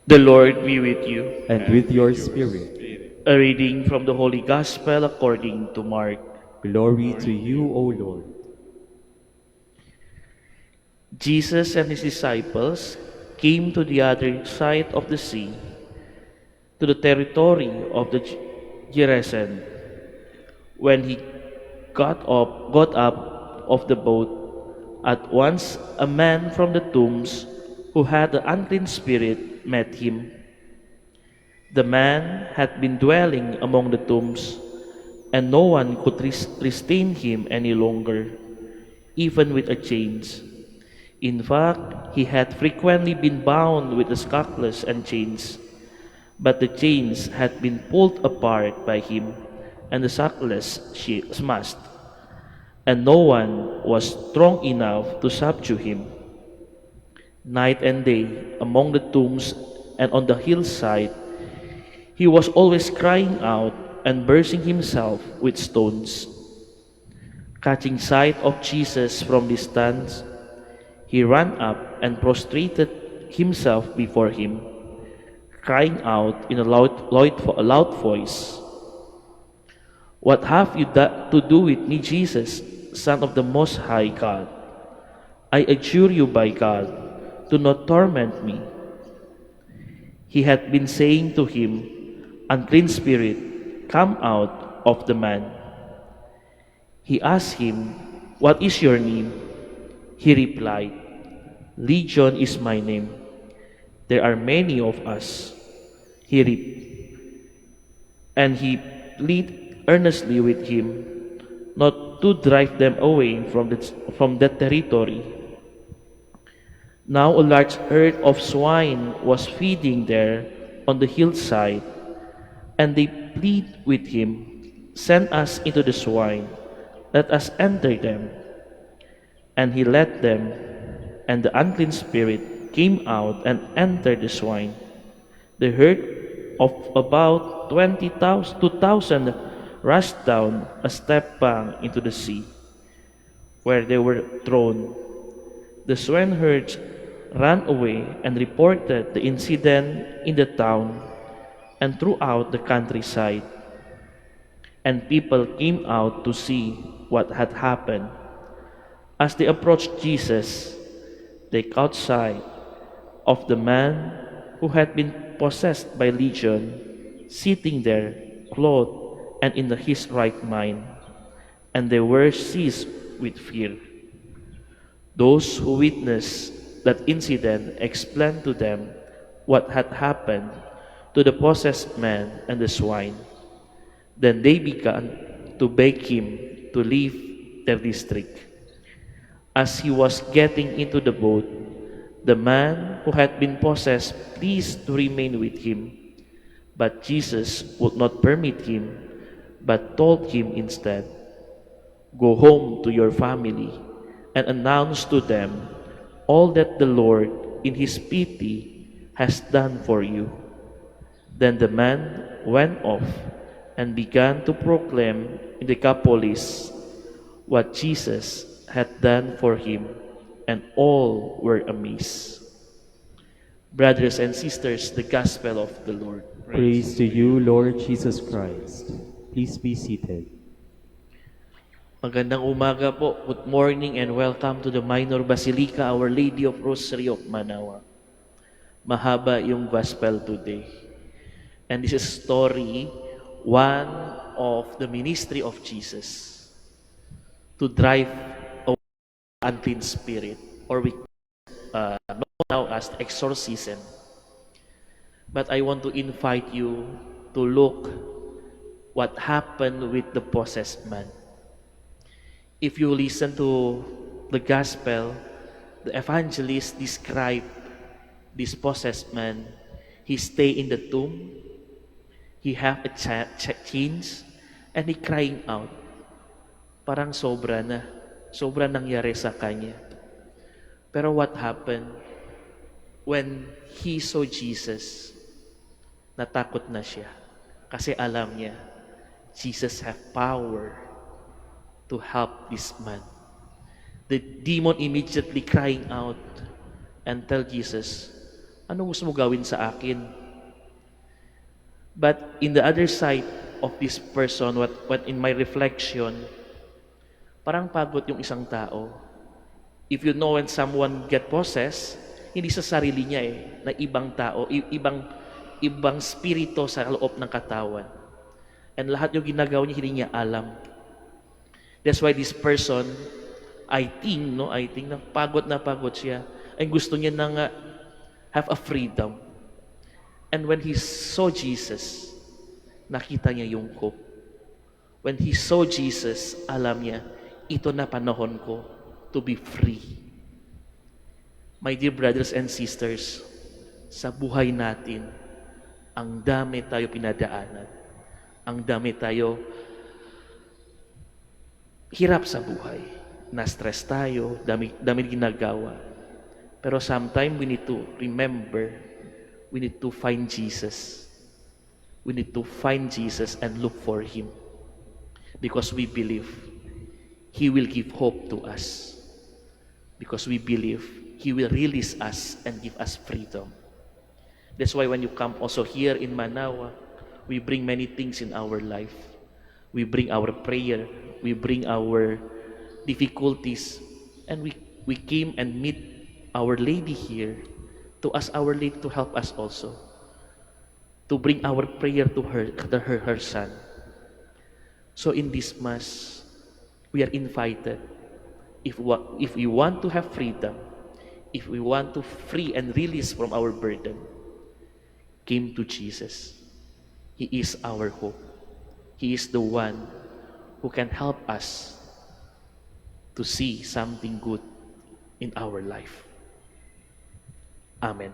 The Lord be with you. and with your spirit. A reading from the Holy Gospel according to Mark. Glory to you, O Lord. Jesus and his disciples came to the other side of the sea, to the territory of the Gerasene. When he got up of the boat, at once a man from the tombs who had the unclean spirit met him. The man had been dwelling among the tombs, and no one could restrain him any longer, even with a chains. In fact, he had frequently been bound with the shackles and chains, but the chains had been pulled apart by him, and the shackles smashed, and no one was strong enough to subdue him. Night and day, among the tombs and on the hillside, he was always crying out and bursting himself with stones. Catching sight of Jesus from distance, he ran up and prostrated himself before him, crying out in a loud voice, "What have you to do with me, Jesus, Son of the Most High God? I adjure you by God, do not torment me." He had been saying to him, "Unclean spirit, come out of the man." He asked him, "What is your name?" He replied, "Legion is my name. There are many of us." And he pleaded earnestly with him not to drive them away from that territory. Now a large herd of swine was feeding there on the hillside, and they plead with him, "Send us into the swine, let us enter them." And he led them, and the unclean spirit came out and entered the swine. The herd of about 2,000 rushed down a steep bank into the sea, where they were thrown. The swineherds ran away and reported the incident in the town and throughout the countryside, and people came out to see what had happened. As they approached Jesus, they caught sight of the man who had been possessed by legion, sitting there, clothed and in his right mind, and they were seized with fear. Those who witnessed that incident explained to them what had happened to the possessed man and the swine. Then they began to beg him to leave their district. As he was getting into the boat, the man who had been possessed pleased to remain with him. But Jesus would not permit him, but told him instead, "Go home to your family and announce to them all that the Lord, in his pity, has done for you." Then the man went off and began to proclaim in Decapolis what Jesus had done for him, and all were amazed. Brothers and sisters, the Gospel of the Lord. Praise to you, Lord Jesus Christ. Please be seated. Magandang umaga po. Good morning and welcome to the Minor Basilica, Our Lady of Rosary of Manaoag. Mahaba yung Gospel today. And this is story one of the ministry of Jesus to drive away unclean spirit, or we know now as exorcism. But I want to invite you to look what happened with the possessed man. If you listen to the gospel, the evangelist described this possessed man. He stay in the tomb, he have a chains, and he crying out. Parang sobra na. Sobra nangyari sa kanya. Pero what happened? When he saw Jesus, natakot na siya. Kasi alam niya, Jesus have power to help this man. The demon immediately crying out and tell Jesus, Ano gusto mo gawin sa akin? But in the other side of this person, what in my reflection, parang pagod yung isang tao. If you know when someone get possessed, hindi sa sarili niya na ibang tao, ibang spirito sa loob ng katawan. And lahat yung ginagawa niya, hindi niya alam. That's why this person, I think na pagod siya. And gusto niya na nga have a freedom. And when he saw Jesus, nakita niya yung hope. When he saw Jesus, alam niya, ito na panahon ko to be free. My dear brothers and sisters, sa buhay natin, ang dami tayo pinadaanan. Ang dami tayo hirap sa buhay. Na-stress tayo, dami ginagawa. Pero sometimes we need to remember, we need to find Jesus. We need to find Jesus and look for Him. Because we believe He will give hope to us. Because we believe He will release us and give us freedom. That's why when you come also here in Manaoag, we bring many things in our life. We bring our prayer, we bring our difficulties, and we came and meet Our Lady here to ask Our Lady to help us also, to bring our prayer to her son. So in this Mass, we are invited. If we want to have freedom, if we want to free and release from our burden, came to Jesus. He is our hope. He is the one who can help us to see something good in our life. Amen.